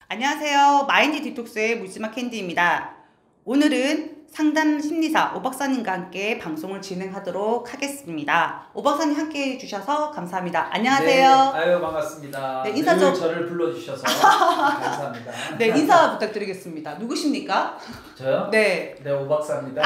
안녕하세요. 마인드 디톡스의 물지마 캔디입니다. 오늘은 상담 심리사 오 박사님과 함께 방송을 진행하도록 하겠습니다. 오 박사님 함께 해주셔서 감사합니다. 안녕하세요. 네, 아유 반갑습니다. 네, 인사 좀 저를 불러주셔서 감사합니다. 네, 인사 부탁드리겠습니다. 누구십니까? 저요? 네. 네, 오 박사입니다.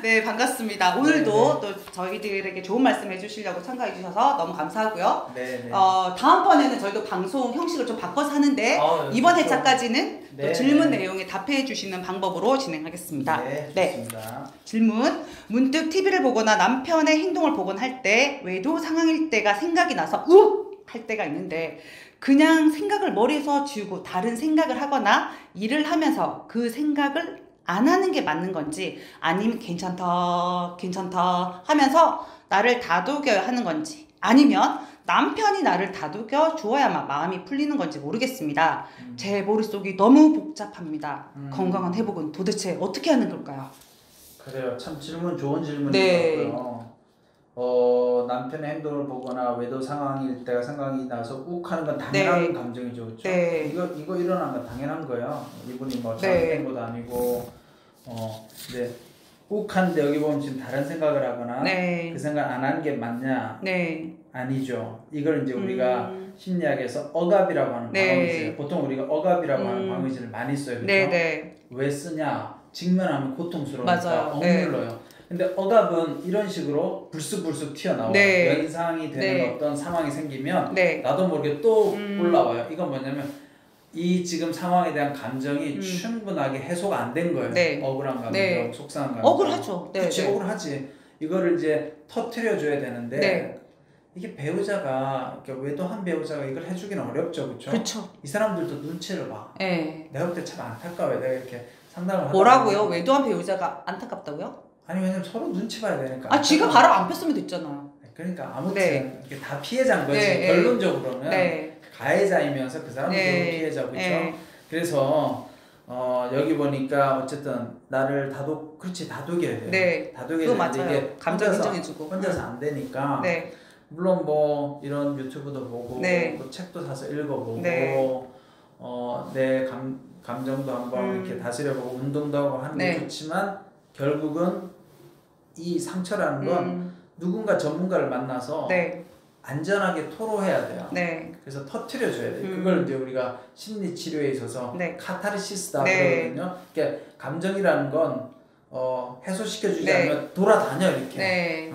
네, 반갑습니다. 오늘도 네. 또 저희들에게 좋은 말씀 해주시려고 참가해 주셔서 너무 감사하고요. 네, 네. 다음번에는 저희도 방송 형식을 좀 바꿔서 하는데 이번 그렇죠. 회차까지는 네, 또 질문 네. 내용에 답해 주시는 방법으로 진행하겠습니다. 네, 좋습니다. 질문. 문득 TV를 보거나 남편의 행동을 보곤 할 때 외도 상황일 때가 생각이 나서 할 때가 있는데 그냥 생각을 머리에서 지우고 다른 생각을 하거나 일을 하면서 그 생각을 안 하는 게 맞는 건지 아니면 괜찮다 하면서 나를 다독여야 하는 건지 아니면 남편이 나를 다독여 주어야만 마음이 풀리는 건지 모르겠습니다. 제 머릿속이 너무 복잡합니다. 건강한 회복은 도대체 어떻게 하는 걸까요? 그래요. 참 질문 좋은 질문인 네. 것 같고요. 남편의 행동을 보거나 외도 상황일 때가 생각이 나서 욱하는 건 당연한 네. 감정이죠, 그렇죠? 네. 이거 일어난 건 당연한 거예요. 이분이 뭐 네. 잘못된 것도 아니고, 근데 욱하는데 여기 보면 지금 다른 생각을 하거나 네. 그 생각 안 하는 게 맞냐? 네. 아니죠. 이걸 이제 우리가 심리학에서 억압이라고 하는 네. 방법이 있어요. 보통 우리가 억압이라고 하는 방법을 많이 써요, 그렇죠? 네. 왜 쓰냐? 직면하면 고통스러우니까 맞아요. 억눌러요. 근데 억압은 이런 식으로 불쑥불쑥 튀어나와요. 네. 연상이 되는 네. 어떤 상황이 생기면 네. 나도 모르게 또 올라와요. 이건 뭐냐면 이 지금 상황에 대한 감정이 충분하게 해소가 안 된 거예요. 네. 억울한 감정, 네. 속상한 감정. 억울하죠. 네. 그치, 네. 억울하지. 이거를 이제 터트려줘야 되는데 네. 이게 배우자가, 그러니까 외도한 배우자가 이걸 해주기는 어렵죠, 그렇죠? 그렇죠. 이 사람들도 눈치를 봐. 네. 내가 볼 때 참 안타까워요. 내가 이렇게 상담을 하다 뭐라고요? 보면. 외도한 배우자가 안타깝다고요? 아니 왜냐면 서로 눈치 봐야 되니까. 아, 지가 바로 안 폈으면 됐잖아요. 그러니까 아무튼 네. 이게 다 피해자인 거지. 네, 결론적으로는 네. 가해자이면서 그 사람도 네. 피해자, 그렇죠? 네. 그래서 여기 보니까 어쨌든 나를 다독여야 돼요. 네. 다독여야 그거 되는데 맞아요. 이게 감정 혼자서 인정해주고. 혼자서 안 되니까. 네. 물론 뭐 이런 유튜브도 보고 네. 또 책도 사서 읽어보고 네. 내 감정도 한번 이렇게 다스려보고 운동도 하고 하는 게 네. 좋지만 결국은 이 상처라는 건 누군가 전문가를 만나서 네. 안전하게 토로해야 돼요. 네. 그래서 터트려줘야 돼요. 그걸 이제 우리가 심리 치료에 있어서 네. 카타르시스다 네. 그러거든요. 그러니까 감정이라는 건 해소시켜주지 네. 않으면 돌아다녀 이렇게. 네.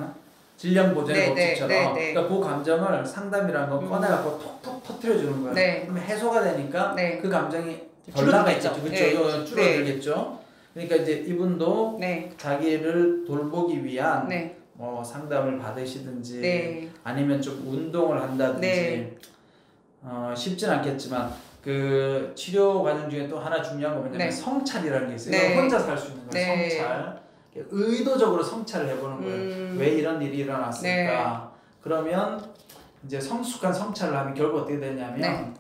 질량 보존의 네, 법칙처럼. 네, 네. 그러니까 그 감정을 상담이라는 건 꺼내갖고 톡톡 터트려주는 거예요. 네. 그러면 해소가 되니까 네. 그 감정이 덜 줄어들겠죠. 남아있죠. 네. 그렇죠. 줄어들겠죠. 그러니까 이제 이분도 네. 자기를 돌보기 위한 네. 상담을 받으시든지 네. 아니면 좀 운동을 한다든지 네. 쉽진 않겠지만 그 치료 과정 중에 또 하나 중요한 거 뭐냐면 네. 성찰이라는 게 있어요. 네. 혼자 살 수 있는 거예요. 네. 성찰. 의도적으로 성찰을 해보는 거예요. 왜 이런 일이 일어났을까? 네. 그러면 이제 성숙한 성찰을 하면 결국 어떻게 되냐면 네.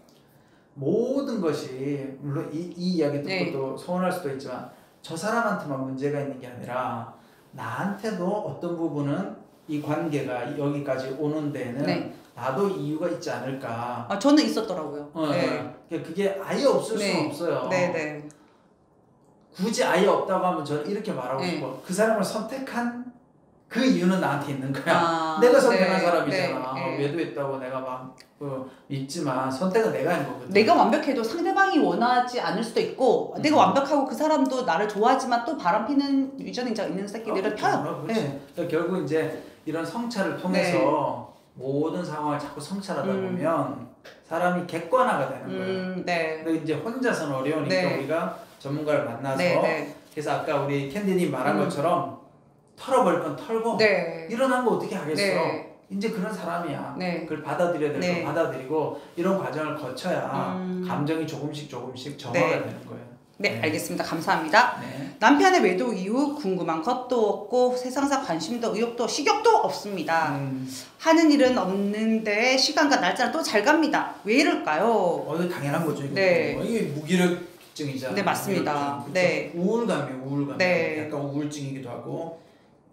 모든 것이 물론 이 이야기 듣고 네. 또 서운할 수도 있지만 저 사람한테만 문제가 있는 게 아니라 나한테도 어떤 부분은 이 관계가 여기까지 오는 데는 네. 나도 이유가 있지 않을까. 아, 저는 있었더라고요. 네. 그게 아예 없을 네. 수는 없어요. 네. 네. 굳이 아예 없다고 하면 저는 이렇게 말하고 네. 싶어. 그 사람을 선택한 그 이유는 나한테 있는 거야. 아, 내가 선택한 네. 사람이잖아. 네. 외도했다고 내가 막 믿지만 선택은 내가 한 거거든. 내가 완벽해도 상대방이 원하지 않을 수도 있고 내가 완벽하고 그 사람도 나를 좋아하지만 또 바람피는 유전인자 있는 새끼들은 펴요. 그렇지. 네. 그러니까 결국 이제 이런 성찰을 통해서 모든 상황을 자꾸 성찰하다 보면 사람이 객관화가 되는 거예요. 네. 근데 이제 혼자서는 어려우니까 네. 우리가 전문가를 만나서 네. 네. 그래서 아까 우리 캔디님 말한 것처럼 털어버릴 건 털고 네. 일어난 거 어떻게 하겠어. 네. 이제 그런 사람이야. 네. 그걸 받아들여야 될 거 네. 받아들이고 이런 과정을 거쳐야 감정이 조금씩 정화가 네. 되는 거예요. 네, 알겠습니다. 감사합니다. 네. 남편의 외도 이후 궁금한 것도 없고 세상사 관심도 의욕도 식욕도 없습니다. 하는 일은 없는데 시간과 날짜는 또 잘 갑니다. 왜 이럴까요? 이거 당연한 거죠. 이거. 네. 이게 무기력증이잖아요. 네, 맞습니다. 무기력증. 네. 우울감이에요. 우울감. 네. 약간 우울증이기도 하고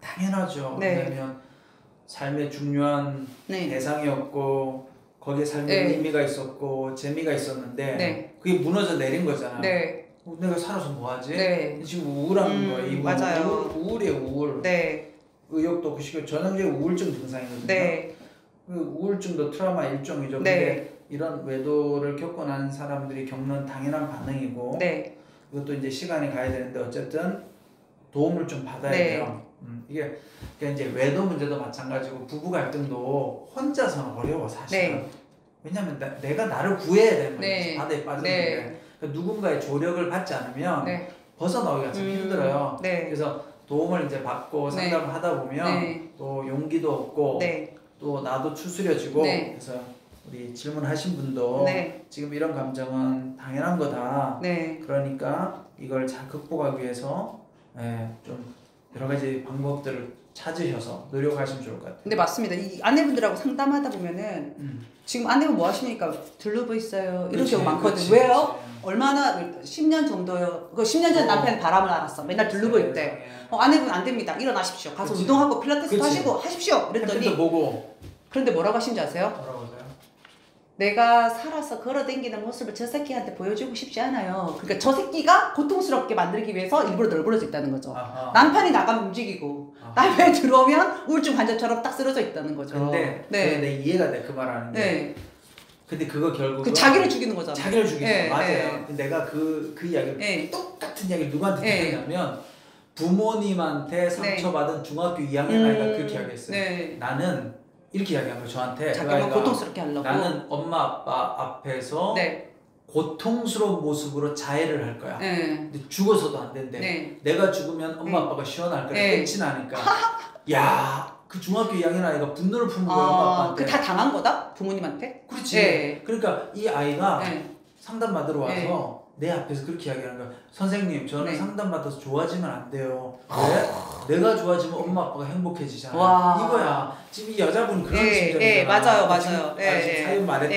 당연하죠. 네. 왜냐면 삶의 중요한 네. 대상이었고 거기에 삶의 네. 의미가 있었고 재미가 있었는데 네. 그게 무너져 내린 거잖아. 네. 내가 살아서 뭐하지? 네. 지금 우울한 거야. 이분 맞아요. 우울이에요, 우울. 네. 의욕도 없고 전형적인 우울증 증상이거든요. 네. 그 우울증도 트라우마 일종이죠. 네. 근데 이런 외도를 겪고 난 사람들이 겪는 당연한 반응이고 네. 이것도 이제 시간이 가야 되는데 어쨌든 도움을 좀 받아야 네. 돼요. 이게 그러니까 이제 외도 문제도 마찬가지고 부부 갈등도 혼자서는 어려워 사실은. 네. 왜냐면 내가 나를 구해야 되는 거지. 네. 바다에 빠졌는데 네. 그러니까 누군가의 조력을 받지 않으면 네. 벗어나기가 참 힘들어요. 네. 그래서 도움을 이제 받고 네. 상담을 하다 보면 네. 또 용기도 얻고 네. 또 나도 추스려지고 네. 그래서 우리 질문하신 분도 네. 지금 이런 감정은 당연한 거다. 네. 그러니까 이걸 잘 극복하기 위해서 좀 여러 가지 방법들을 찾으셔서 노력하시면 좋을 것 같아요. 네, 맞습니다. 이 아내분들하고 상담하다 보면은 지금 아내분 뭐 하십니까? 둘러보 있어요. 이런 경우 많거든요. 왜요? 얼마나 10년 정도요. 그 10년 전 남편 바람을 알았어. 맨날 둘러보 있대. 아내분 안 됩니다. 일어나십시오. 가서 그치. 운동하고 필라테스도 그치. 하시고 하십시오. 그랬더니 팬들도 보고 그런데 뭐라고 하신지 아세요? 뭐라고 하세요? 내가 살아서 걸어다니는 모습을 저 새끼한테 보여주고 싶지 않아요. 그러니까 저 새끼가 고통스럽게 만들기 위해서 일부러 널브러져 있다는 거죠. 아하. 남편이 나가면 움직이고 남편이 들어오면 우울증 환자처럼 딱 쓰러져 있다는 거죠. 근데 네. 내 이해가 돼 그 말하는 게. 네. 근데 그거 결국은 그 자기를 죽이는 거잖아요. 자기를 죽이는 네, 거 맞아요. 네. 내가 그 이야기를 네. 똑같은 이야기를 누구한테 네. 듣냐면 부모님한테 상처받은 중학교 2학년 아이가 그렇게 이야기했어요. 네. 나는 이렇게 이야기한 거예요. 저한테 그 자기가 아이가 고통스럽게 하려고. 나는 엄마 아빠 앞에서 네. 고통스러운 모습으로 자해를 할 거야. 네. 근데 죽어서도 안 된대. 네. 내가 죽으면 엄마 네. 아빠가 시원할 거야. 네. 끝이 나니까. 야, 그 중학교 2학년 아이가 분노를 푸는 거야 엄마 아빠한테. 그 다 당한 거다? 부모님한테? 그렇지. 네. 그러니까 이 아이가 네. 상담 받으러 와서 네. 내 앞에서 그렇게 이야기하는 거야. 선생님, 저는 네. 상담 받아서 좋아지면 안 돼요. 왜? 내가 좋아지면 엄마 아빠가 행복해지잖아. 와. 이거야. 지금 이 여자분 그런 네, 심정이잖아. 네, 맞아요, 맞아요. 지금 네, 사연 말했던 네.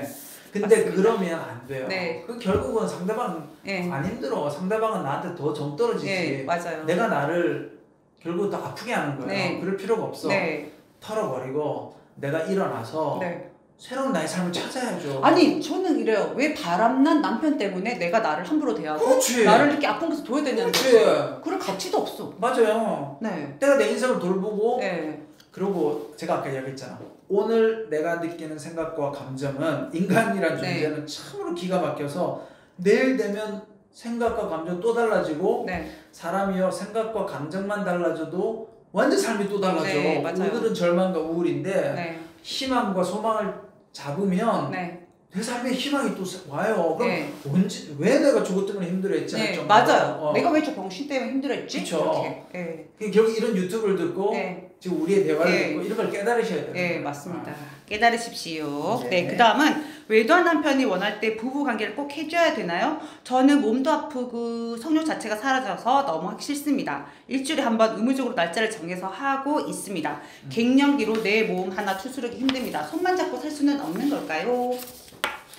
게. 근데 맞습니다. 그러면 안 돼요. 네. 그 결국은 상대방 네. 안 힘들어. 상대방은 나한테 더 정 떨어지지. 네, 맞아요. 내가 나를 결국 더 아프게 하는 거야. 네. 그럴 필요가 없어. 네. 털어버리고 내가 일어나서 네. 새로운 나의 삶을 찾아야죠. 아니 저는 이래요. 왜 바람난 남편 때문에 내가 나를 함부로 대하고 그렇지. 나를 이렇게 아픈 곳에 둬야 되냐는 그렇지. 거지. 그럴 가치도 없어. 맞아요. 네. 내가 내 인생을 돌보고 네. 그리고 제가 아까 이야기했잖아. 오늘 내가 느끼는 생각과 감정은 인간이란 네. 존재는 참으로 기가 막혀서 내일 되면 생각과 감정 또 달라지고 네. 사람이요 생각과 감정만 달라져도 완전 삶이 또 달라져. 네, 맞아요. 오늘은 절망과 우울인데 네. 희망과 소망을 잡으면 네. 내 삶에 희망이 또 와요. 그럼 네. 언제 왜 내가 저것 때문에 힘들어했지? 할 네. 정도로. 맞아요. 내가 왜 저 병신 때문에 힘들었지? 그쵸. 이렇게. 네. 결국 이런 유튜브를 듣고 네. 지금 우리의 대화를 네. 듣고 이런 걸 깨달으셔야 돼요. 네, 맞습니다. 깨달으십시오. 네. 네, 그 다음은 외도한 남편이 원할 때 부부 관계를 꼭 해줘야 되나요? 저는 몸도 아프고 성욕 자체가 사라져서 너무 하기 싫습니다. 일주일에 한 번 의무적으로 날짜를 정해서 하고 있습니다. 갱년기로 내 몸 하나 추스르기 힘듭니다. 손만 잡고 살 수는 없는 걸까요?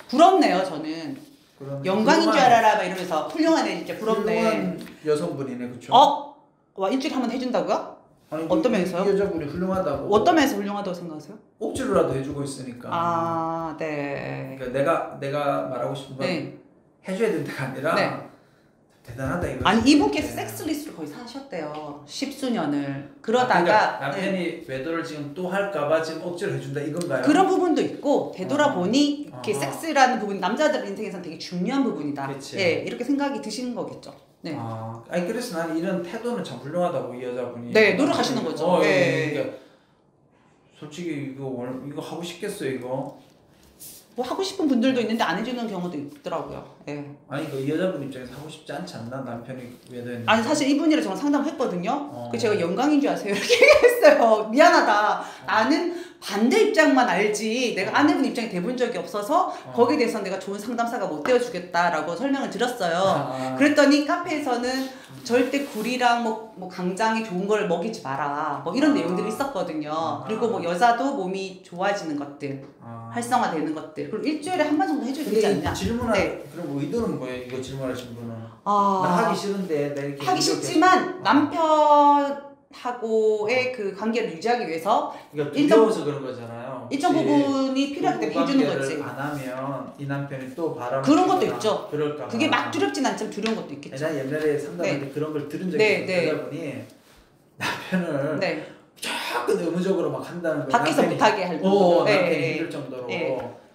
부럽네요, 저는. 그럼 영광인 줄 알아라 막 이러면서 훌륭하네, 진짜 부럽네. 훌륭한 여성분이네, 그쵸? 와, 일주일에 한 번 해준다고요? 아니, 어떤 면에서요? 이 여자분이 훌륭하다고. 어떤 면에서 훌륭하다고 생각하세요? 억지로라도 해주고 있으니까. 아, 네. 그러니까 내가 말하고 싶은 건 네. 해줘야 된다가 아니라 네. 대단하다 이거지. 아니 이분께서 네. 섹스리스트를 거의 사셨대요. 십수년을. 아, 그러다가 그러니까 남편이 네. 외도를 지금 또 할까봐 지금 억지로 해준다 이건가요? 그런 부분도 있고 되돌아보니 이렇게 어허. 섹스라는 부분 남자들 인생에서는 되게 중요한 부분이다. 그치. 예, 이렇게 생각이 드시는 거겠죠. 네. 아니 그래서 나는 이런 태도는 참 훌륭하다고 이 여자분이. 네, 노력하시는 거죠. 네. 그러니까 솔직히 이거 하고 싶겠어요 이거. 뭐 하고 싶은 분들도 있는데 안 해주는 경우도 있더라고요. 예. 아니 이 여자분 입장에서 하고 싶지 않지 않나 남편이 외도했는데. 아니 사실 이분이랑 저는 상담했거든요. 그 어. 제가 영광인 줄 아세요? 이렇게 얘기했어요. 미안하다. 나는 반대 입장만 알지 내가 아내분 입장이 돼본 적이 없어서 거기에 대해서 내가 좋은 상담사가 못 되어주겠다라고 설명을 드렸어요. 그랬더니 카페에서는 절대 굴이랑 뭐 강장이 좋은 걸 먹이지 마라 뭐 이런 내용들이 있었거든요. 그리고 뭐 여자도 몸이 좋아지는 것들 활성화되는 것들 그리고 일주일에 한 번 정도 해줘야 되지 근데 않냐. 질문할 네. 그럼 의도는 뭐예요? 이거 질문하신 분은. 아, 나 하기 싫은데 나 이렇게 하기 이렇게- 싫지만 남편하고의 그 관계를 유지하기 위해서 그러니까 일단- 두려워서 그런 거잖아요. 일정 부분이 필요하기 때문에 해주는 거지. 안 하면 이 남편이 또 바람 그런 것도 있죠. 그럴까. 그게 막 두렵진 않지만 두려운 것도 있겠죠. 내가 옛날에 상담할 때 그런 걸 들은 적이 있어요. 여자분이 남편을 조금 의무적으로 막 한다는 거예요. 밖에서 못하게 할 정도로. 남편이 힘들 정도로.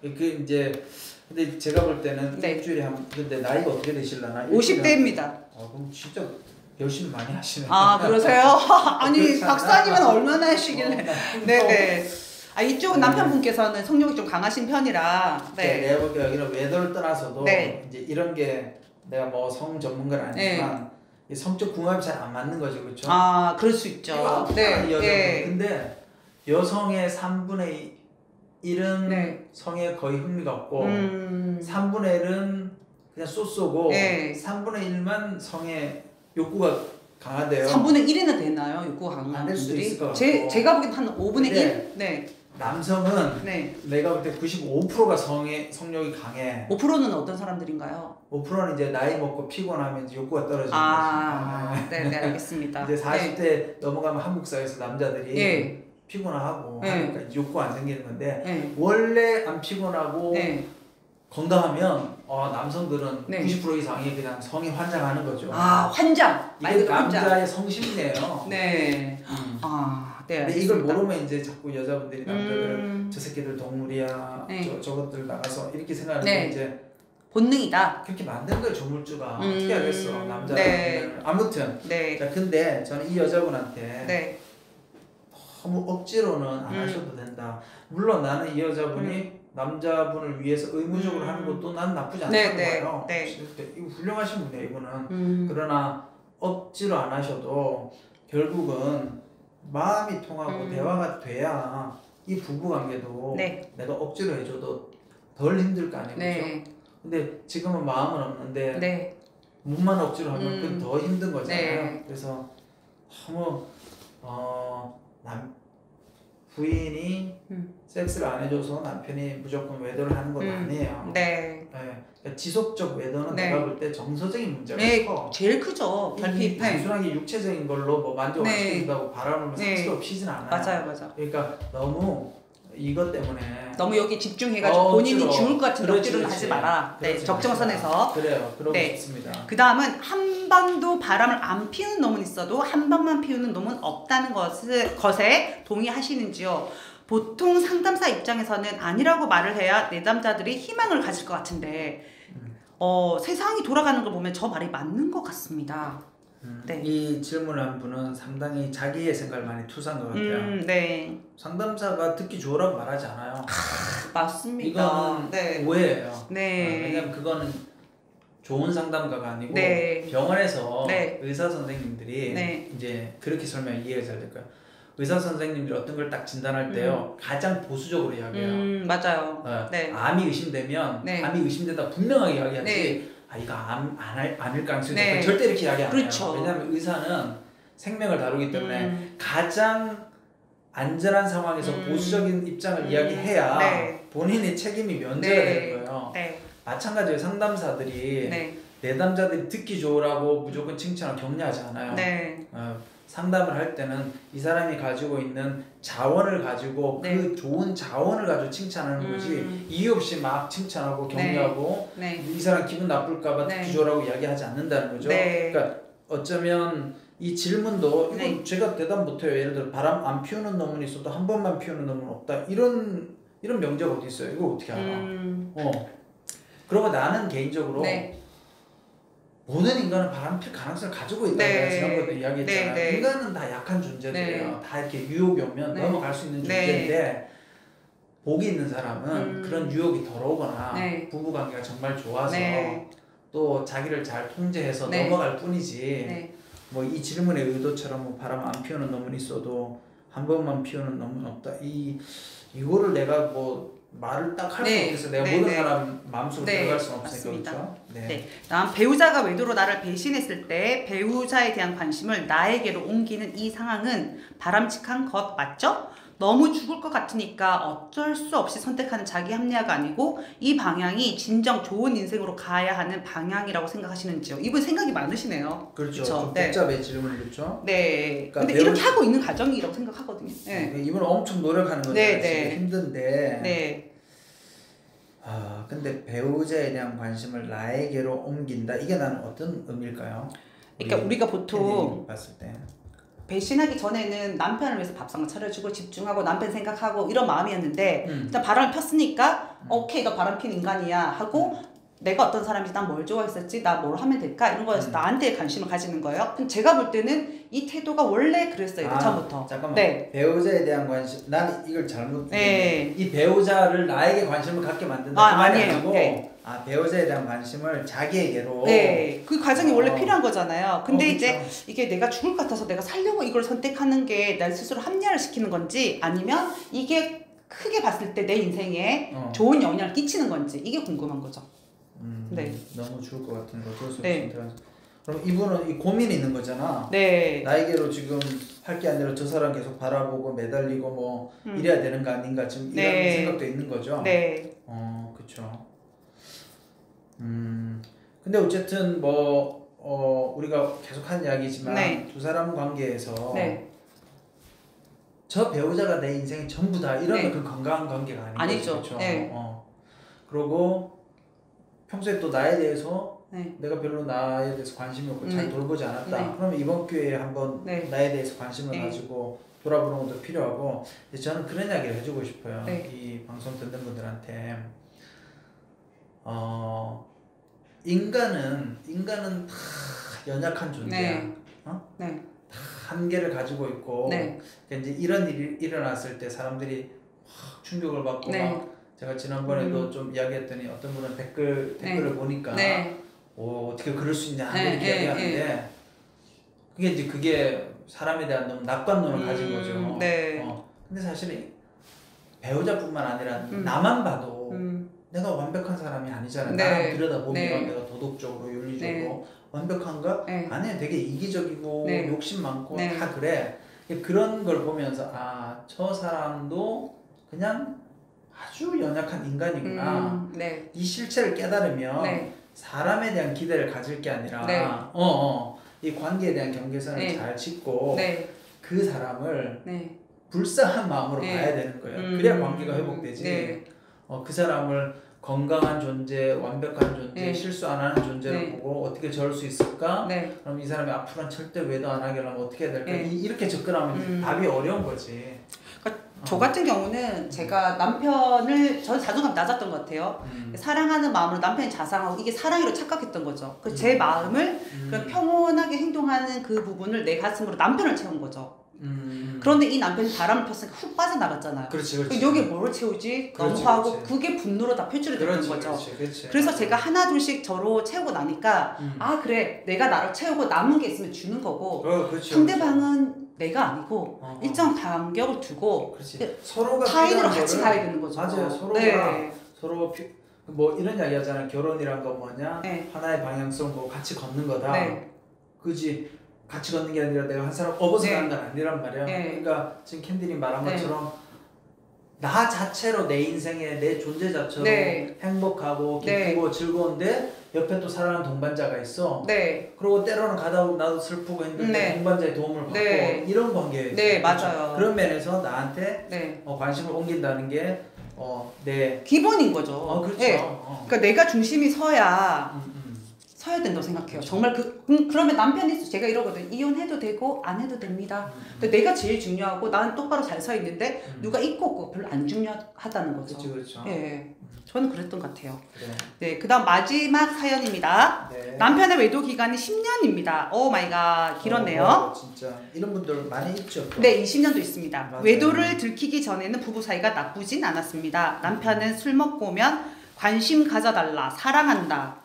그 이제 근데 제가 볼 때는 일주일에 한 근데 나이가 어떻게 되실라나? 50대입니다. 그럼 진짜 열심히 많이 하시네. 아 그러세요? 아니 박사님은 얼마나 하시길래? 네네. 아 이쪽은 남편분께서는 성욕이 좀 강하신 편이라. 내가 보기에 여기는 외도를 떠나서도 이제 이런 게 내가 뭐 성 전문가는 아니지만 이 성적 궁합이 잘 안 맞는 거죠, 그렇죠? 아 그럴 수 있죠. 네. 근데 여성의 3분의 1은 성에 거의 흥미가 없고 3분의 1은 그냥 쏘쏘고 3분의 1만 성에 욕구가 강하대요. 3분의 1이나 되나요? 욕구가 강한 분들이? 제가 보기엔 한 5분의 1? 네. 남성은 내가 볼 때 95%가 성욕이 강해. 5%는 어떤 사람들인가요? 5%는 이제 나이 먹고 피곤하면 이제 욕구가 떨어지는 거지. 네, 알겠습니다. 이제 40대 넘어가면 한국 사회에서 남자들이 피곤하고 하니까 욕구가 안 생기는 건데 원래 안 피곤하고 건강하면 남성들은 90% 이상이 그냥 성이 환장하는 거죠. 아 환장. 이게 남자의 성심이에요. 네. 네. 근데 이걸 모르면 이제 자꾸 여자분들이 남자들은 저 새끼들 동물이야. 저것들 나가서 이렇게 생각하는데 이제 본능이다. 그렇게 만든 거예요 조물주가. 어떻게 하겠어 남자는. 아무튼. 자 근데 저는 이 여자분한테 너무 억지로는 안 하셔도 된다. 물론 나는 이 여자분이 남자분을 위해서 의무적으로 하는 것도 난 나쁘지 않다고 봐요. 이거 훌륭하신 분이에요 이분은. 그러나 억지로 안 하셔도 결국은 마음이 통하고 대화가 돼야 이 부부관계도 내가 억지로 해줘도 덜 힘들 거 아니에요. 그렇죠? 근데 지금은 마음은 없는데 몸만 억지로 하면 그건 더 힘든 거잖아요. 그래서 너무 부인이 섹스를 안 해줘서 남편이 무조건 외도를 하는 건 아니에요. 그러니까 지속적 외도는 내가 볼 때 정서적인 문제가 커. 제일 크죠. 결핍. 단순하게 육체적인 걸로 뭐 만족을 시킨다고 바람을 삭스로 피진 않아요. 맞아요. 그러니까 너무 이것 때문에 너무 여기 집중해가지고 본인이 죽을 것 같은 억지로는 하지 마라. 적정선에서. 그래요. 그러고 싶습니다. 그 다음은 한 번도 바람을 안 피우는 놈은 있어도 한 번만 피우는 놈은 없다는 것에 동의하시는지요? 보통 상담사 입장에서는 아니라고 말을 해야 내담자들이 희망을 가질 것 같은데 세상이 돌아가는 걸 보면 저 말이 맞는 것 같습니다. 이 질문을 한 분은 상당히 자기의 생각을 많이 투사한 것 같아요. 상담사가 듣기 좋으라고 말하지 않아요. 맞습니다. 이건 오해예요. 왜냐면 그거는 좋은 상담가가 아니고 병원에서 의사 선생님들이 이제 그렇게 설명 이해가 잘 될 거예요. 의사 선생님들이 어떤 걸 딱 진단할 때요 가장 보수적으로 이야기해요. 맞아요. 암이 의심되면 암이 의심된다 분명하게 이야기하지. 이거 암일 가능성이 높아. 절대 이렇게 이야기 안 해요. 왜냐하면 의사는 생명을 다루기 때문에 가장 안전한 상황에서 보수적인 입장을 이야기해야 본인의 책임이 면제가 되는 거예요. 마찬가지로 상담사들이 내담자들이 듣기 좋으라고 무조건 칭찬을 격려하지 않아요. 상담을 할 때는 이 사람이 가지고 있는 자원을 가지고 그 좋은 자원을 가지고 칭찬하는 거지 이유 없이 막 칭찬하고 격려하고 이 사람 기분 나쁠까봐 듣기 좋으라고 이야기하지 않는다는 거죠. 그러니까 어쩌면 이 질문도 이건 제가 대답 못해요. 예를 들어 바람 안 피우는 놈은 있어도 한 번만 피우는 놈은 없다. 이런 명제가 어디 있어요? 이거 어떻게 알아? 그리고 나는 개인적으로 모든 인간은 바람 필 가능성을 가지고 있다고 내가 지난번에도 이야기했잖아요. 인간은 다 약한 존재들이에요. 다 이렇게 유혹이 오면 넘어갈 수 있는 존재인데 복이 있는 사람은 그런 유혹이 덜 오거나 부부관계가 정말 좋아서 또 자기를 잘 통제해서 넘어갈 뿐이지 뭐 이 질문의 의도처럼 뭐 바람 안 피우는 놈은 있어도 한 번만 피우는 놈은 없다. 이거를 내가 뭐 말을 딱 할 수 없겠어. 내가 모든 사람 마음속으로 들어갈 수는 없으니까. 그렇죠? 다음 배우자가 외도로 나를 배신했을 때 배우자에 대한 관심을 나에게로 옮기는 이 상황은 바람직한 것 맞죠? 너무 죽을 것 같으니까 어쩔 수 없이 선택하는 자기 합리화가 아니고 이 방향이 진정 좋은 인생으로 가야 하는 방향이라고 생각하시는지요? 이분 생각이 많으시네요. 그렇죠. 좀 복잡해 질문이 그렇죠. 네. 그러니까 근데 이렇게 하고 있는 과정이라고 생각하거든요. 네. 이분은 엄청 노력하는 거죠. 네. 힘든데. 네. 근데 배우자에 대한 관심을 나에게로 옮긴다. 이게 나는 어떤 의미일까요? 그러니까 우리가 보통 봤을 때 배신하기 전에는 남편을 위해서 밥상을 차려주고 집중하고 남편 생각하고 이런 마음이었는데 일단 바람을 폈으니까 오케이 너 바람 핀 인간이야 하고 내가 어떤 사람인지 난 뭘 좋아했었지 나 뭘 하면 될까 이런 거에서 나한테 관심을 가지는 거예요. 제가 볼 때는 이 태도가 원래 그랬어요. 처음부터. 잠깐만. 배우자에 대한 관심 난 이걸 잘못 이 배우자를 나에게 관심을 갖게 만든다 그 말이 아니고 배우자에 대한 관심을 자기에게로 그 과정이 원래 필요한 거잖아요. 근데 이제 이게 내가 죽을 것 같아서 내가 살려고 이걸 선택하는 게 날 스스로 합리화를 시키는 건지 아니면 이게 크게 봤을 때 내 인생에 좋은 영향을 끼치는 건지 이게 궁금한 거죠. 너무 죽을 것 같은 거 그럼 이분은 이 고민이 있는 거잖아. 나에게로 지금 할 게 아니라 저 사람 계속 바라보고 매달리고 뭐 이래야 되는 거 아닌가 지금 이런 생각도 있는 거죠. 그렇죠. 근데 어쨌든 뭐 우리가 계속 하는 이야기지만 두 사람 관계에서 저 배우자가 내 인생의 전부다 이러면 그 건강한 관계가 아니죠. 그렇죠. 그리고 평소에 또 나에 대해서 내가 별로 나에 대해서 관심이 없고 잘 돌보지 않았다. 그러면 이번 기회에 한번 나에 대해서 관심을 가지고 돌아보는 것도 필요하고 저는 그런 이야기를 해주고 싶어요. 이 방송 듣는 분들한테 인간은 다 연약한 존재야. 다 한계를 가지고 있고 이제 이런 일이 일어났을 때 사람들이 충격을 받고 막 제가 지난번에도 좀 이야기했더니 어떤 분은 댓글을 보니까 어떻게 그럴 수 있냐 이렇게 이야기하는데 그게 사람에 대한 너무 낙관론을 가진 거죠. 근데 사실은 배우자뿐만 아니라 나만 봐도 내가 완벽한 사람이 아니잖아요. 나를 들여다보면 내가 도덕적으로 윤리적으로 완벽한가? 아니에요. 되게 이기적이고 욕심 많고 다 그래. 그런 걸 보면서 저 사람도 그냥 아주 연약한 인간이구나. 이 실체를 깨달으면 사람에 대한 기대를 가질 게 아니라 이 관계에 대한 경계선을 잘 짓고 그 사람을 불쌍한 마음으로 봐야 되는 거예요. 그래야 관계가 회복되지. 그 사람을 건강한 존재, 완벽한 존재, 실수 안 하는 존재를 보고 어떻게 저럴 수 있을까? 그럼 이 사람이 앞으로는 절대 외도 안 하게 하려면 어떻게 해야 될까? 이렇게 접근하면 답이 어려운 거지. 저 같은 경우는 제가 저는 자존감이 낮았던 것 같아요. 사랑하는 마음으로 남편이 자상하고 이게 사랑으로 착각했던 거죠. 제 마음을 그런 평온하게 행동하는 그 부분을 내 가슴으로 남편을 채운 거죠. 그런데 이 남편이 바람을 폈으니까 훅 빠져나갔잖아요. 여기에 뭘 채우지? 너무 하고 그게 분노로 다 표출이 되는 거죠. 그래서 제가 하나 둘씩 저로 채우고 나니까 그래 내가 나를 채우고 남은 게 있으면 주는 거고 상대방은 내가 아니고 일정 간격을 두고 서로가 타인으로 같이 가야 되는 거죠. 맞아요. 서로 뭐 이런 이야기 하잖아요. 결혼이란 거 뭐냐? 하나의 방향성 뭐 같이 걷는 거다. 그지? 같이 걷는 게 아니라 내가 한 사람 업어서가는 건 아니란 말이야. 그러니까 지금 캔디님 말한 것처럼 나 자체로 내 인생에 내 존재 자체로 행복하고 기쁘고 즐거운데 옆에 또 사랑하는 동반자가 있어. 그리고 때로는 가다 보면 나도 슬프고 힘든데 동반자의 도움을 받고 이런 관계예요. 맞아요. 그런 면에서 나한테 관심을 옮긴다는 게 내 기본인 거죠. 그렇죠. 그러니까 내가 중심이 서야 된다고 생각해요. 정말 그러면 남편이 제가 이러거든. 이혼해도 되고 안 해도 됩니다. 근데 내가 제일 중요하고 나는 똑바로 잘 서 있는데 누가 있고 없고 별로 안 중요하다는 거죠. 그렇죠. 저는 그랬던 것 같아요. 그다음 마지막 사연입니다. 남편의 외도 기간이 10년입니다. 오 마이 갓 길었네요. 진짜 이런 분들 많이 있죠. 20년도 있습니다. 맞아요. 외도를 들키기 전에는 부부 사이가 나쁘진 않았습니다. 남편은 술 먹고 오면 관심 가져달라, 사랑한다,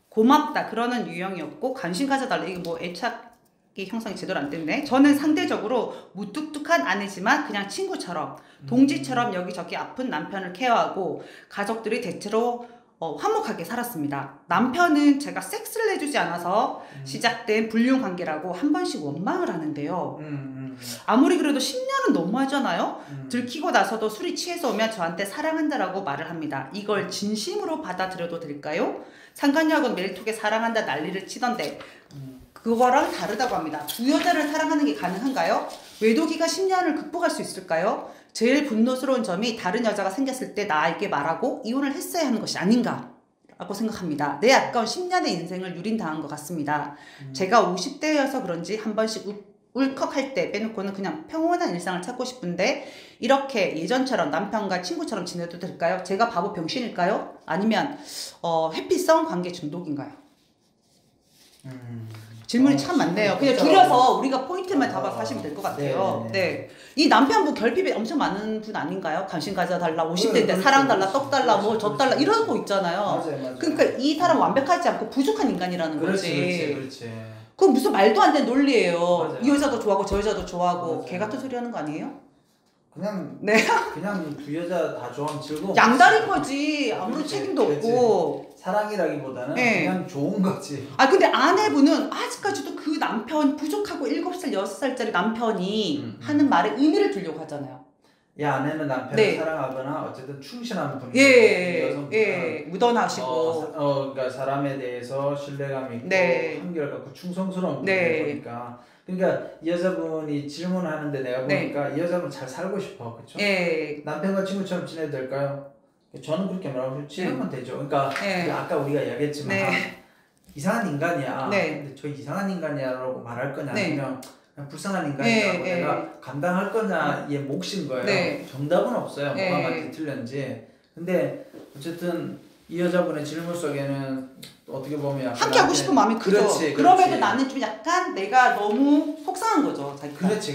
고맙다 그러는 유형이었고 관심 가져달라 이게 뭐 애착이 형성이 제대로 안 됐네. 저는 상대적으로 무뚝뚝한 아내지만 그냥 친구처럼 동지처럼 여기저기 아픈 남편을 케어하고 가족들이 대체로 화목하게 살았습니다. 남편은 제가 섹스를 해주지 않아서 시작된 불륜 관계라고 한 번씩 원망을 하는데요. 아무리 그래도 10년은 너무하잖아요. 들키고 나서도 술이 취해서 오면 저한테 사랑한다라고 말을 합니다. 이걸 진심으로 받아들여도 될까요? 상관녀하고는 매일 톡에 사랑한다 난리를 치던데 그거랑 다르다고 합니다. 두 여자를 사랑하는 게 가능한가요? 외도기가 10년을 극복할 수 있을까요? 제일 분노스러운 점이 다른 여자가 생겼을 때 나에게 말하고 이혼을 했어야 하는 것이 아닌가 라고 생각합니다. 내 아까운 10년의 인생을 유린당한 것 같습니다. 제가 50대여서 그런지 한 번씩 울컥할 때 빼놓고는 그냥 평온한 일상을 찾고 싶은데 이렇게 예전처럼 남편과 친구처럼 지내도 될까요? 제가 바보 병신일까요? 아니면 회피성 관계 중독인가요? 질문이 참 많네요. 그냥 줄여서 우리가 포인트만 잡아서 하시면 될 것 같아요. 네. 이 남편분 결핍이 엄청 많은 분 아닌가요? 관심 가져달라, 50대인데 사랑 달라, 떡 달라, 뭐 저 달라 이런 거 있잖아요. 맞아요. 그러니까 이 사람 완벽하지 않고 부족한 인간이라는 거지. 그렇지. 그건 무슨 말도 안 되는 논리예요. 맞아요. 이 여자도 좋아하고 저 여자도 좋아하고 맞아요. 개 같은 소리 하는 거 아니에요? 그냥 두 여자 다 좋아하면 즐거워. 양다른 거지. 아무런 책임도 없고. 사랑이라기보다는 그냥 좋은 거지. 근데 아내분은 아직까지도 그 남편 부족하고 7살, 6살짜리 남편이 하는 말에 의미를 두려고 하잖아요. 이 아내는 남편을 사랑하거나 어쨌든 충실한 분이에요. 무던하시고. 그러니까 사람에 대해서 신뢰감 있고 한결같고 충성스러운 분이니까. 그러니까 이 여자분이 질문하는데 내가 보니까 이 여자분 잘 살고 싶어, 그렇죠? 남편과 친구처럼 지내도 될까요? 저는 그렇게 말하고 지내면 되죠. 그러니까 아까 우리가 이야기했지만 이상한 인간이야. 근데 저 이상한 인간이야라고 말할 거냐 아니면 그냥 불쌍한 인간이라고 내가 감당할 거냐 얘 몫인 거예요. 정답은 없어요. 뭐가 맞지 틀렸는지. 근데 어쨌든 이 여자분의 질문 속에는 어떻게 보면 약간 함께하고 싶은 마음이 크죠. 그럼에도 나는 좀 약간 내가 너무 속상한 거죠. 자기가. 그렇지.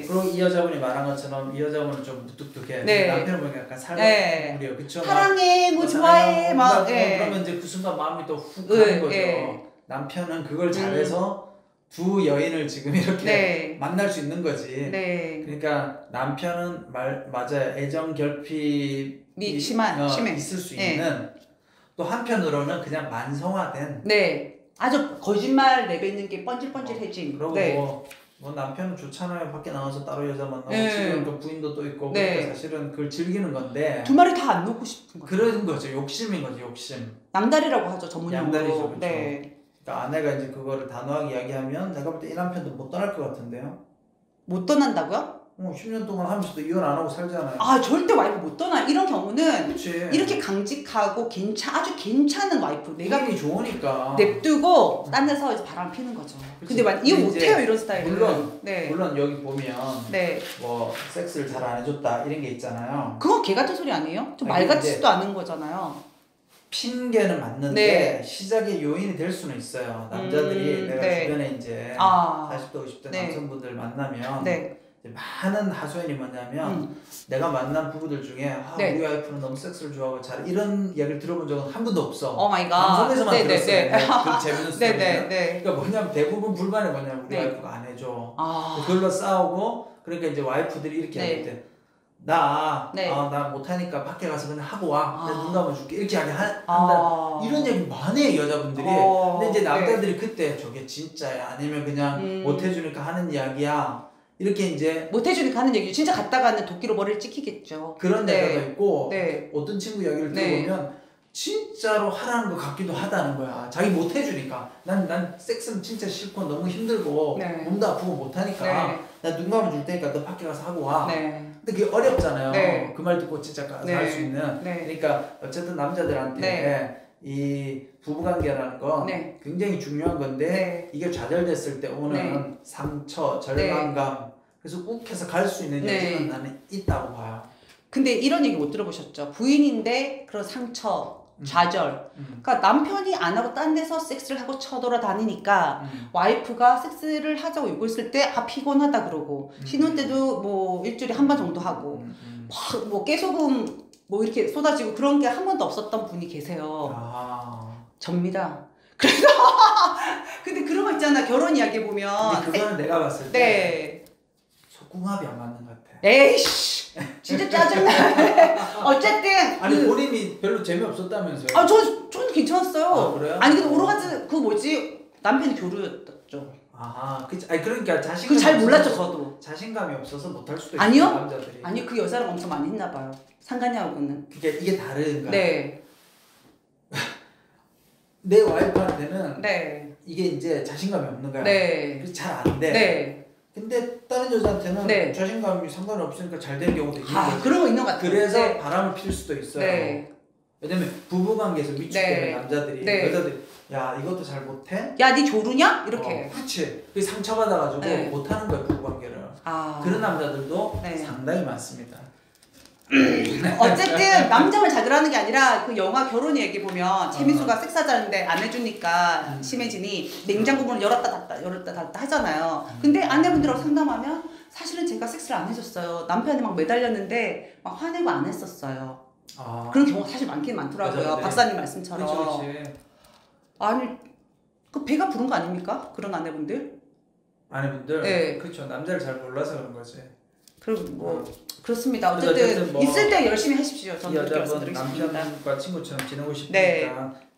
그리고 이 여자분이 말한 것처럼 이 여자분은 좀 무뚝뚝해. 남편은 보니까 약간 살벌해요. 그쵸? 사랑해, 뭐 좋아해, 막. 그러면 이제 그 순간 마음이 또 훅 가는 거죠. 남편은 그걸 잘해서 두 여인을 지금 이렇게 만날 수 있는 거지. 그러니까 남편은 맞아요. 애정 결핍이 심해. 있을 수 있는. 또 한편으로는 그냥 만성화된 아주 거짓말 내뱉는 게 뻔질뻔질해진 그리고 뭐 남편은 좋잖아요. 밖에 나가서 따로 여자 만나고 지금 그 부인도 또 있고 그러니까 사실은 그걸 즐기는 건데 두 마리 다 안 놓고 싶은 거죠. 그런 거죠. 욕심인 거죠. 욕심. 양다리라고 하죠. 전문용어로. 양다리죠. 그렇죠. 그러니까 아내가 이제 그거를 단호하게 이야기하면 내가 볼 때 이 남편도 못 떠날 것 같은데요. 못 떠난다고요? 10년 동안 하면서도 이혼 안 하고 살잖아요. 절대 와이프 못 떠나. 이런 경우는 그치. 이렇게 강직하고 아주 괜찮은 와이프 내가 분위기 좋으니까 냅두고 딴 데서 이제 바람 피는 거죠. 근데 이혼 못해요 이런 스타일은. 물론 여기 보면 뭐 섹스를 잘 안 해줬다 이런 게 있잖아요. 그건 개 같은 소리 아니에요? 좀 말 같지도 않은 거잖아요. 핑계는 맞는데 시작의 요인이 될 수는 있어요. 남자들이 내가 주변에 이제 40대 50대 남성분들 만나면 이제 많은 하소연이 뭐냐면 내가 만난 부부들 중에 우리 와이프는 너무 섹스를 좋아하고 잘 이런 이야기를 들어본 적은 한 번도 없어. 방송에서만 들었어요. 그 재밌는 스토리는. 그러니까 뭐냐면 대부분 불만이 뭐냐면 우리 와이프가 안 해줘. 그걸로 싸우고 그러니까 이제 와이프들이 이렇게 할 때 나 못하니까 밖에 가서 그냥 하고 와. 내가 눈 감아줄게. 이렇게 한다. 이런 얘기 많이 해요, 여자분들이. 근데 이제 남자들이 그때 저게 진짜야. 아니면 그냥 못해주니까 하는 이야기야. 이렇게 이제 못해주니까 하는 얘기 진짜 갔다가는 도끼로 머리를 찍히겠죠. 그런 데가 있고 어떤 친구 이야기를 들어보면 진짜로 하라는 것 같기도 하다는 거야. 자기 못해주니까. 난 섹스는 진짜 싫고 너무 힘들고 몸도 아프고 못하니까 나 눈 감아줄 테니까 너 밖에 가서 하고 와. 근데 그게 어렵잖아요. 그 말 듣고 진짜 가서 할 수 있는. 그러니까 어쨌든 남자들한테 이 부부관계라는 건 굉장히 중요한 건데 이게 좌절됐을 때 오는 상처, 절망감 그래서 욱해서 갈 수 있는 여지는 나는 있다고 봐요. 근데 이런 얘기 못 들어보셨죠? 부인인데 그런 상처, 좌절. 그러니까 남편이 안 하고 딴 데서 섹스를 하고 쳐돌아다니니까 와이프가 섹스를 하자고 요구했을 때 피곤하다 그러고 신혼 때도 뭐 일주일에 한 번 정도 하고 막 뭐 깨소금 뭐 이렇게 쏟아지고 그런 게 한 번도 없었던 분이 계세요. 접니다. 그래서 근데 그런 거 있잖아. 결혼 이야기 보면 근데 그거는 내가 봤을 때 속궁합이 안 맞는 것 같아. 에이씨 진짜 짜증나. 어쨌든 아니 본인이 별로 재미없었다면서요? 저는 괜찮았어요. 아, 그래요? 아니 근데 오로가즈 그 뭐지 남편이 교류였죠. 아하, 아니 그러니까 그 잘 몰랐죠 저도. 자신감이 없어서 못할 수도 있어요. 아니요? 남자들이. 아니 그 여자랑 엄청 많이 했나 봐요. 상관이하고는. 이게 다른가? 네. 내 와이프한테는 네. 이게 이제 자신감이 없는 거야. 네. 그래서 잘 안 돼. 네. 근데 다른 여자한테는 네. 자신감이 상관이 없으니까 잘 되는 경우도 있는 거죠. 그런 거 있는 것 같아요. 그래서 네. 바람을 필 수도 있어요. 네. 왜냐면 부부관계에서 위축되는 네. 남자들이 네. 여자들이 야 이것도 잘 못해? 야, 니 조르냐? 이렇게. 그렇지. 그 상처받아가지고 네. 못하는 거야 부부관계를. 아. 그런 남자들도 네. 상당히 많습니다. 어쨌든 남자만 자결하는 게 아니라 그 영화 결혼 얘기 보면 최민수가 섹스하자는데 안 해주니까 심혜진이 냉장고 문을 열었다 닫았다 하잖아요. 근데 아내분들하고 상담하면 사실은 제가 섹스를 안 해줬어요. 남편이 막 매달렸는데 막 화내고 안 했었어요. 그런 경우가 사실 많긴 많더라고요. 맞아요, 네. 박사님 말씀처럼. 그렇지. 아니 그 배가 부른 거 아닙니까? 그런 아내분들? 아내분들? 네. 그렇죠. 남자를 잘 몰라서 그런 거지. 그리고 뭐 그렇습니다. 어쨌든 뭐 있을 때 열심히 하십시오. 이 저는 그렇게 여자분 말씀드리겠습니다. 남편과 친구처럼 지내고 싶으니까 네.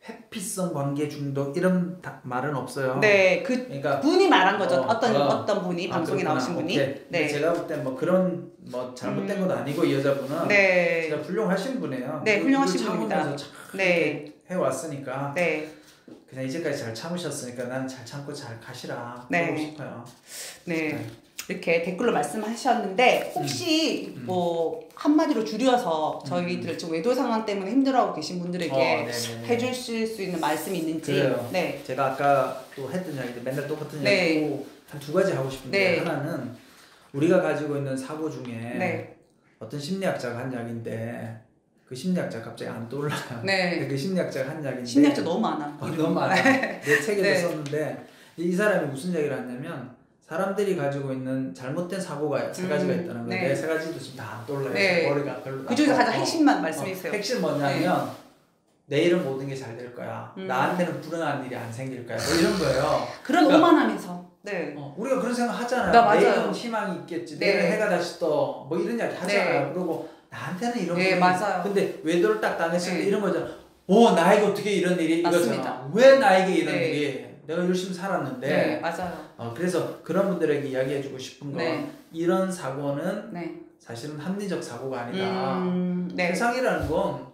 회피성 관계 중독 이런 말은 없어요. 네, 그 그러니까 분이 말한 거죠. 어떤 분이 방송에 그렇구나. 나오신 분이. 오케이. 근데 제가 볼 땐 뭐 그런 뭐 잘못된 건 아니고 이 여자분은 네. 진짜 훌륭하신 분이에요. 네, 훌륭하신 분입니다. 참으면서 참 네. 해왔으니까 네. 그냥 이제까지 잘 참으셨으니까 나는 잘 참고 잘 가시라 네. 그러고 싶어요. 네. 이렇게 댓글로 말씀하셨는데 혹시 뭐 한마디로 줄여서 저희들 지금 외도 상황 때문에 힘들어하고 계신 분들에게 해주실 수 있는 말씀이 있는지. 그래요. 네. 제가 아까 또 했던 이야기인데 맨날 똑같은 네. 이야기고 한 두 가지 하고 싶은데 네. 하나는 우리가 가지고 있는 사고 중에 네. 어떤 심리학자가 한 이야기인데 그 심리학자 갑자기 안 떠올라요. 네. 그 심리학자가 한 이야기인데 심리학자 너무 많아. 너무 많아. 내 책에도 네. 썼는데 이 사람이 무슨 이야기를 하냐면 사람들이 가지고 있는 잘못된 사고가 세 가지가 있다는 건데 네. 세 가지도 지금 다 안 떠올라요. 네. 머리가 별로. 그 중에서 가장 핵심만 말씀해 주세요. 핵심 뭐냐면 내일은 모든 게 잘 될 거야. 나한테는 불행한 일이 안 생길 거야. 뭐 이런 거예요. 그런 그러니까, 오만하면서. 네. 우리가 그런 생각 하잖아요. 맞아요. 내일은 희망이 있겠지. 네. 내일은 해가 다시 떠. 뭐 이런 이야기 하잖아요. 네. 그리고 나한테는 이런 네, 일이. 맞아요. 근데 외도를 딱 당했을 때 네. 이런 거잖아. 나에게 어떻게 이런 일이 맞습니다. 이거잖아. 왜 나에게 이런 네. 일이? 내가 열심히 살았는데. 네, 맞아요. 그래서 그런 분들에게 이야기해주고 싶은 건 네. 이런 사고는 네. 사실은 합리적 사고가 아니다. 네. 세상이라는 건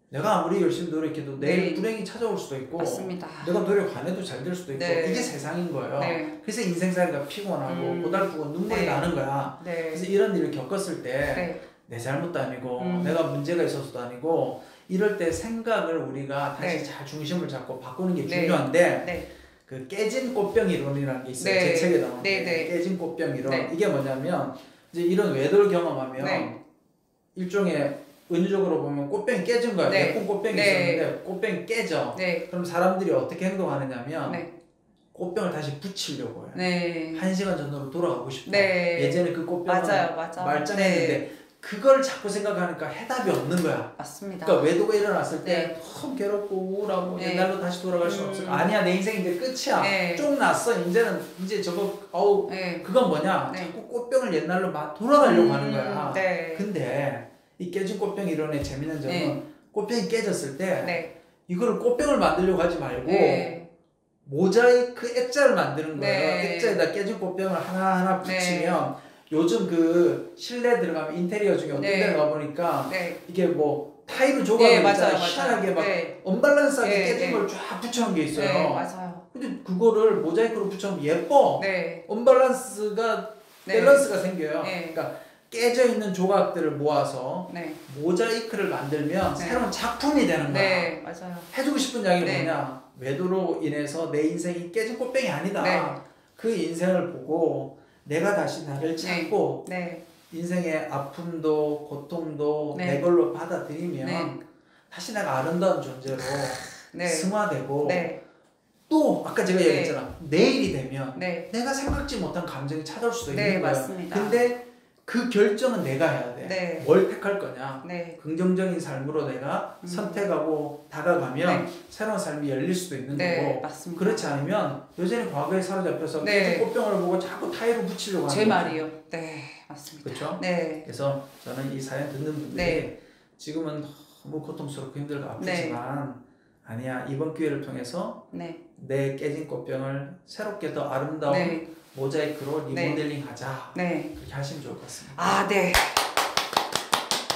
내가 아무리 열심히 노력해도 내일 네. 불행이 찾아올 수도 있고 맞습니다. 내가 노력 안 해도 잘 될 수도 있고 네. 이게 세상인 거예요. 네. 그래서 인생살이가 피곤하고 고달프고 눈물이 네. 나는 거야. 네. 그래서 이런 일을 겪었을 때 내 네. 잘못도 아니고 내가 문제가 있어서도 아니고 이럴 때 생각을 우리가 다시 네. 잘 중심을 잡고 바꾸는 게 네. 중요한데 네. 그 깨진 꽃병 이론이라는 게 있어요. 네. 제 책에 나오는 네. 네. 깨진 꽃병 이론. 네. 이게 뭐냐면 이제 이런 외도를 경험하면 네. 일종의 은유적으로 보면 꽃병이 깨진 거야. 네. 예쁜 꽃병이 네. 있었는데 꽃병이 깨져. 네. 그럼 사람들이 어떻게 행동하느냐면 네. 꽃병을 다시 붙이려고 해요. 네. 1시간 전으로 돌아가고 싶어. 네. 예전에 그 꽃병은 맞아요. 말짱했는데 네. 그걸 자꾸 생각하니까 해답이 없는 거야. 맞습니다. 그러니까 외도가 일어났을 때 네. 너무 괴롭고 우울하고 네. 옛날로 다시 돌아갈 수 없어. 아니야 내 인생 이제 끝이야. 네. 쭉 났어. 이제 저거 네. 그건 뭐냐? 네. 자꾸 꽃병을 옛날로 막 돌아가려고 하는 거야. 네. 근데 이 깨진 꽃병 이론의 재밌는 점은 네. 꽃병이 깨졌을 때 네. 이거를 꽃병을 만들려고 하지 말고 네. 모자이크 액자를 만드는 거예요. 네. 액자에다 깨진 꽃병을 하나하나 붙이면 요즘 그 실내 들어가면 인테리어 중에 어떤 데 가보니까 이게 뭐 타일을 조각을 있잖아요. 희한하게 막 언밸런스하게 깨진 걸 쫙 붙여놓은 게 있어요. 네, 맞아요. 근데 그거를 모자이크로 붙여놓으면 예뻐. 네. 언밸런스가 밸런스가 생겨요. 그러니까 깨져 있는 조각들을 모아서 모자이크를 만들면 새로운 작품이 되는 거야. 네, 맞아요. 해주고 싶은 이야기가 뭐냐? 외도로 인해서 내 인생이 깨진 꽃병이 아니다. 그 인생을 보고 내가 다시 나를 찾고 인생의 아픔도 고통도 내 걸로 받아들이면 다시 내가 아름다운 존재로 승화되고 또 아까 제가 얘기했잖아. 내일이 되면 내가 생각지 못한 감정이 찾아올 수도 있는 거야. 맞습니다. 근데 그 결정은 내가 해야 돼. 네. 뭘 택할 거냐. 네. 긍정적인 삶으로 내가 선택하고 다가가면 네. 새로운 삶이 열릴 수도 있는 네, 거고 맞습니다. 그렇지 않으면 여전히 과거에 사로잡혀서 네. 꽃병을 보고 자꾸 타이로 붙이려고 하는 제 말이요. 네, 맞습니다. 그렇죠? 네. 그래서 저는 이 사연 듣는 분들이 네. 지금은 너무 고통스럽고 힘들고 네. 아프지만 아니야, 이번 기회를 통해서 네. 내 깨진 꽃병을 새롭게 더 아름다운 네. 모자이크로 네. 리모델링 하자. 네. 그렇게 하시면 좋을 것 같습니다. 아, 네.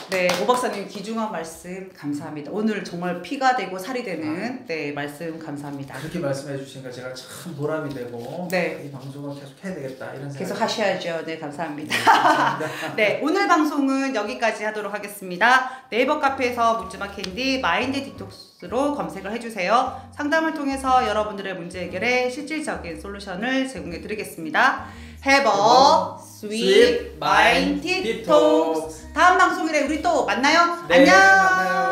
네, 오 박사님 귀중한 말씀 감사합니다. 오늘 정말 피가 되고 살이 되는 네, 말씀 감사합니다. 그렇게 말씀해 주시니까 제가 참 보람이 되고 네. 이 방송을 계속 해야 되겠다 이런 생각. 계속 하셔야죠. 네, 감사합니다. 네, 감사합니다. 네, 오늘 방송은 여기까지 하도록 하겠습니다. 네이버 카페에서 묻지마 캔디 마인드 디톡스로 검색을 해주세요. 상담을 통해서 여러분들의 문제 해결에 실질적인 솔루션을 제공해 드리겠습니다. Have a sweet mind detox. 다음 방송일에 우리 또 만나요. 네, 안녕. 만나요.